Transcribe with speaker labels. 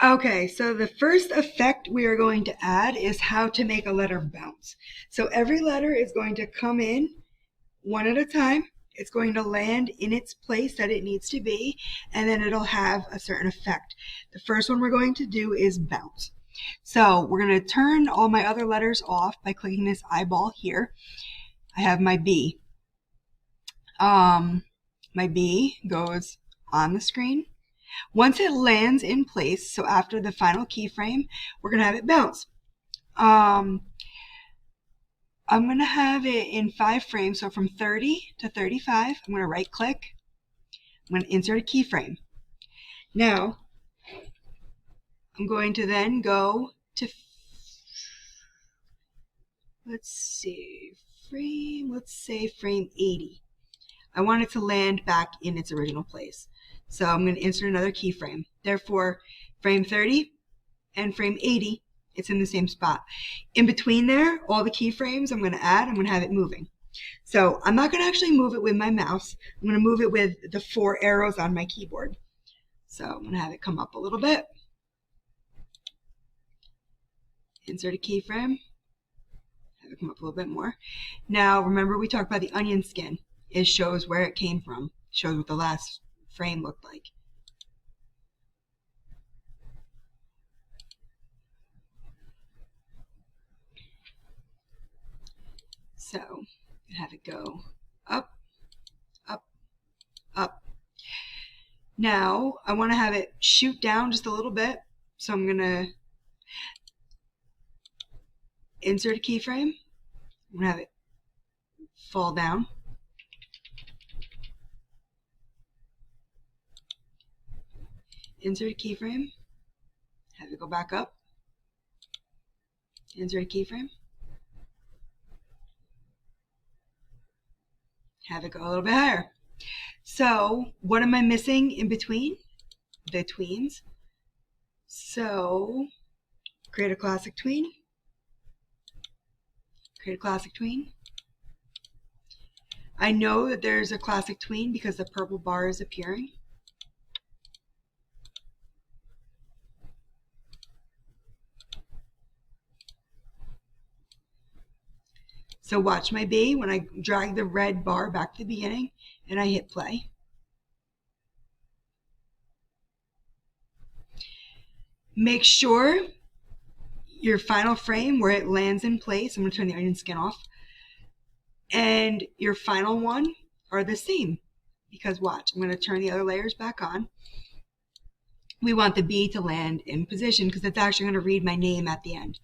Speaker 1: Okay, so the first effect we are going to add is how to make a letter bounce. So every letter is going to come in one at a time. It's going to land in its place that it needs to be, and then it'll have a certain effect. The first one we're going to do is bounce. So we're going to turn all my other letters off by clicking this eyeball here. I have my B. My B goes on the screen. Once it lands in place, so after the final keyframe, we're going to have it bounce. I'm going to have it in 5 frames, so from 30 to 35. I'm going to right click. I'm going to insert a keyframe. Now, I'm going to then go to, let's say frame 80. I want it to land back in its original place. So I'm going to insert another keyframe. Therefore, frame 30 and frame 80, it's in the same spot. In between there, all the keyframes I'm going to add, I'm going to have it moving. So I'm not going to actually move it with my mouse. I'm going to move it with the 4 arrows on my keyboard. So I'm going to have it come up a little bit. Insert a keyframe. Have it come up a little bit more. Now, remember we talked about the onion skin. It shows where it came from. It shows what the last frame looked like. So have it go up, up, up. Now I want to have it shoot down just a little bit. So I'm going to insert a keyframe. I'm going to have it fall down. Insert a keyframe. Have it go back up. Insert a keyframe. Have it go a little bit higher. So what am I missing in between? The tweens. So create a classic tween. Create a classic tween. I know that there's a classic tween because the purple bar is appearing. So watch my B when I drag the red bar back to the beginning and I hit play. Make sure your final frame where it lands in place, I'm going to turn the onion skin off, and your final one are the same. Because watch, I'm going to turn the other layers back on. We want the B to land in position because it's actually going to read my name at the end.